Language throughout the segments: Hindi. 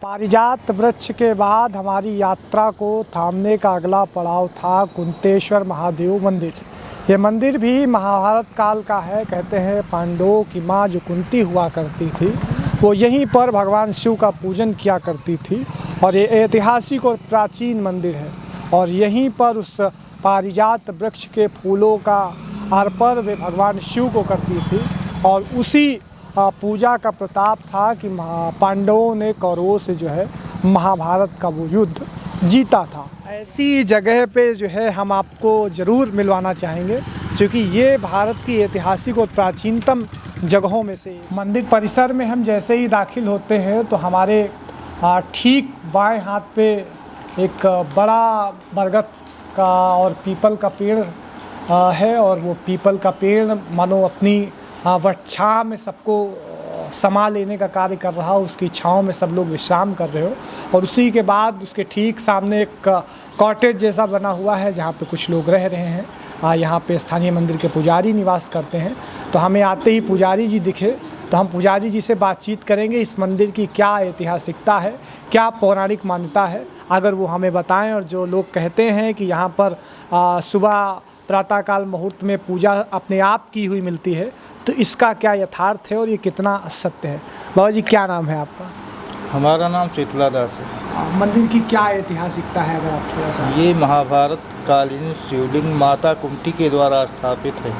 पारिजात वृक्ष के बाद हमारी यात्रा को थामने का अगला पड़ाव था कुंतेश्वर महादेव मंदिर। ये मंदिर भी महाभारत काल का है। कहते हैं पांडवों की माँ जो कुंती हुआ करती थी वो यहीं पर भगवान शिव का पूजन किया करती थी और ये ऐतिहासिक और प्राचीन मंदिर है। और यहीं पर उस पारिजात वृक्ष के फूलों का अर्पण वे भगवान शिव को करती थी और उसी पूजा का प्रताप था कि पांडवों ने कौरवों से जो है महाभारत का वो युद्ध जीता था। ऐसी जगह पे जो है हम आपको ज़रूर मिलवाना चाहेंगे क्योंकि ये भारत की ऐतिहासिक और प्राचीनतम जगहों में से मंदिर परिसर में हम जैसे ही दाखिल होते हैं तो हमारे ठीक बाएं हाथ पे एक बड़ा बरगद का और पीपल का पेड़ है और वो पीपल का पेड़ मानो अपनी वट में सबको समा लेने का कार्य कर रहा हो। उसकी छाँव में सब लोग विश्राम कर रहे हो और उसी के बाद उसके ठीक सामने एक कॉटेज जैसा बना हुआ है जहाँ पे कुछ लोग रह रहे हैं। यहाँ पे स्थानीय मंदिर के पुजारी निवास करते हैं। तो हमें आते ही पुजारी जी दिखे तो हम पुजारी जी से बातचीत करेंगे इस मंदिर की क्या ऐतिहासिकता है, क्या पौराणिक मान्यता है, अगर वो हमें बताएं। और जो लोग कहते हैं कि यहाँ पर सुबह प्रातःकाल मुहूर्त में पूजा अपने आप की हुई मिलती है तो इसका क्या यथार्थ है और ये कितना सत्य है। बाबा जी क्या नाम है आपका? हमारा नाम शीतला दास है। मंदिर की क्या ऐतिहासिकता है अगर आप थोड़ा सा? ये महाभारत कालीन शिवलिंग माता कुंती के द्वारा स्थापित है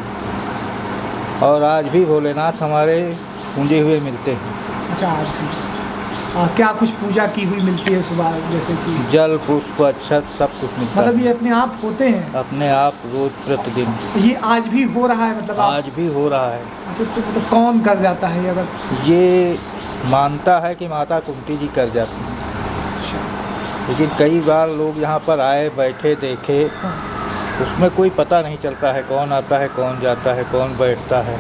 और आज भी भोलेनाथ हमारे पूजे हुए मिलते हैं। अच्छा, आज भी क्या कुछ पूजा की हुई मिलती है सुबह जैसे कि? जल पुष्प अक्षत सब कुछ मिलता है। मतलब ये अपने आप होते हैं? अपने आप रोज प्रतिदिन। ये आज भी हो रहा है मतलब? आज भी हो रहा है। अच्छा, तो मतलब कौन कर जाता है? अगर ये मानता है कि माता कुंती जी कर जाती हैं। अच्छा। लेकिन कई बार लोग यहाँ पर आए बैठे देखे उसमें कोई पता नहीं चलता है कौन आता है कौन जाता है कौन बैठता है,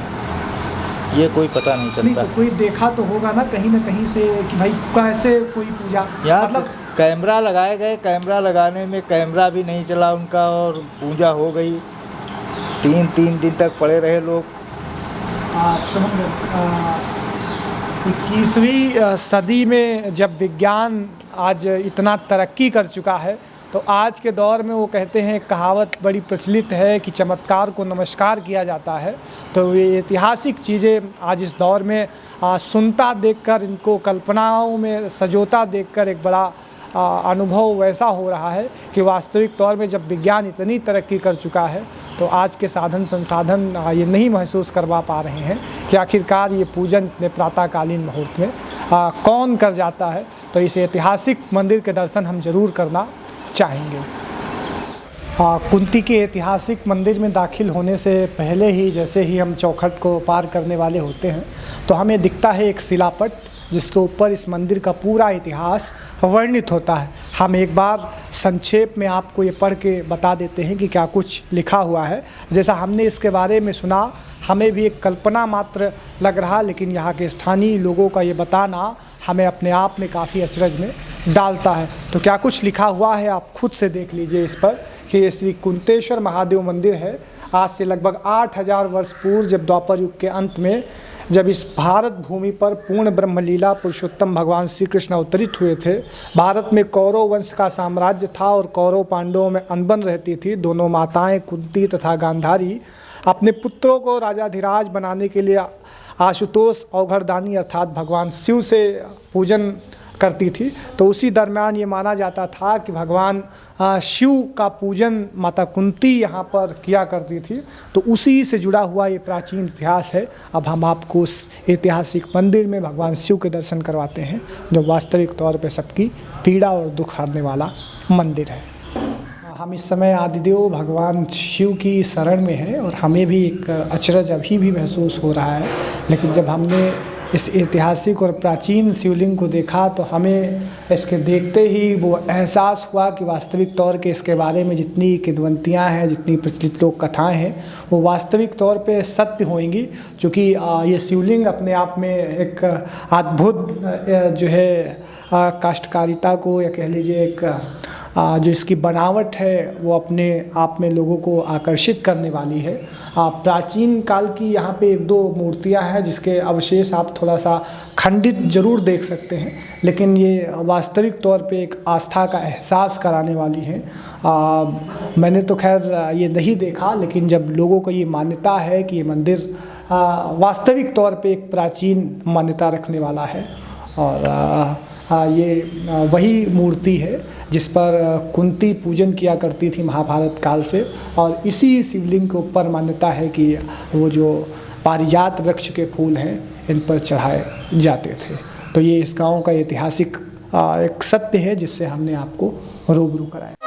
ये कोई पता नहीं चलता। तो कोई देखा तो होगा ना कहीं से कि भाई कैसे कोई पूजा? यहाँ मतलब कैमरा लगाए गए, कैमरा लगाने में कैमरा भी नहीं चला उनका और पूजा हो गई। तीन दिन तक पड़े रहे लोग। 21वीं सदी में जब विज्ञान आज इतना तरक्की कर चुका है तो आज के दौर में वो कहते हैं कहावत बड़ी प्रचलित है कि चमत्कार को नमस्कार किया जाता है। तो ये ऐतिहासिक चीज़ें आज इस दौर में सुनता देखकर, इनको कल्पनाओं में सजोता देखकर एक बड़ा अनुभव वैसा हो रहा है कि वास्तविक तौर में जब विज्ञान इतनी तरक्की कर चुका है तो आज के साधन संसाधन ये नहीं महसूस करवा पा रहे हैं कि आखिरकार ये पूजन इतने प्रातःकालीन मुहूर्त में कौन कर जाता है। तो इस ऐतिहासिक मंदिर के दर्शन हम ज़रूर करना चाहेंगे। कुंती के ऐतिहासिक मंदिर में दाखिल होने से पहले ही जैसे ही हम चौखट को पार करने वाले होते हैं तो हमें दिखता है एक शिलापट जिसके ऊपर इस मंदिर का पूरा इतिहास वर्णित होता है। हम एक बार संक्षेप में आपको ये पढ़ के बता देते हैं कि क्या कुछ लिखा हुआ है। जैसा हमने इसके बारे में सुना हमें भी एक कल्पना मात्र लग रहा, लेकिन यहाँ के स्थानीय लोगों का ये बताना हमें अपने आप में काफ़ी अचरज में डालता है। तो क्या कुछ लिखा हुआ है आप खुद से देख लीजिए इस पर कि ये श्री कुंतेश्वर महादेव मंदिर है। आज से लगभग 8000 वर्ष पूर्व जब द्वापर युग के अंत में जब इस भारत भूमि पर पूर्ण ब्रह्मलीला पुरुषोत्तम भगवान श्री कृष्ण अवतरित हुए थे, भारत में कौरव वंश का साम्राज्य था और कौरव पांडवों में अनबन रहती थी। दोनों माताएं कुंती तथा गांधारी अपने पुत्रों को राजाधिराज बनाने के लिए आशुतोष अवघरदानी अर्थात भगवान शिव से पूजन करती थी। तो उसी दरमियान ये माना जाता था कि भगवान शिव का पूजन माता कुंती यहाँ पर किया करती थी। तो उसी से जुड़ा हुआ ये प्राचीन इतिहास है। अब हम आपको उस ऐतिहासिक मंदिर में भगवान शिव के दर्शन करवाते हैं जो वास्तविक तौर पे सबकी पीड़ा और दुख हरने वाला मंदिर है। हम इस समय आदिदेव भगवान शिव की शरण में हैं और हमें भी एक अचरज अभी भी महसूस हो रहा है। लेकिन जब हमने इस ऐतिहासिक और प्राचीन शिवलिंग को देखा तो हमें इसके देखते ही वो एहसास हुआ कि वास्तविक तौर के इसके बारे में जितनी किंवदंतियाँ हैं, जितनी प्रचलित लोक कथाएँ हैं वो वास्तविक तौर पे सत्य होंगी। क्योंकि ये शिवलिंग अपने आप में एक अद्भुत जो है काष्ठकारिता को या कह लीजिए एक जो इसकी बनावट है वो अपने आप में लोगों को आकर्षित करने वाली है। प्राचीन काल की यहाँ पे एक दो मूर्तियाँ हैं जिसके अवशेष आप थोड़ा सा खंडित जरूर देख सकते हैं, लेकिन ये वास्तविक तौर पे एक आस्था का एहसास कराने वाली है। मैंने तो खैर ये नहीं देखा, लेकिन जब लोगों को ये मान्यता है कि ये मंदिर वास्तविक तौर पे एक प्राचीन मान्यता रखने वाला है और ये वही मूर्ति है जिस पर कुंती पूजन किया करती थी महाभारत काल से, और इसी शिवलिंग के ऊपर मान्यता है कि वो जो पारिजात वृक्ष के फूल हैं इन पर चढ़ाए जाते थे। तो ये इस गांव का ऐतिहासिक एक सत्य है जिससे हमने आपको रूबरू कराया।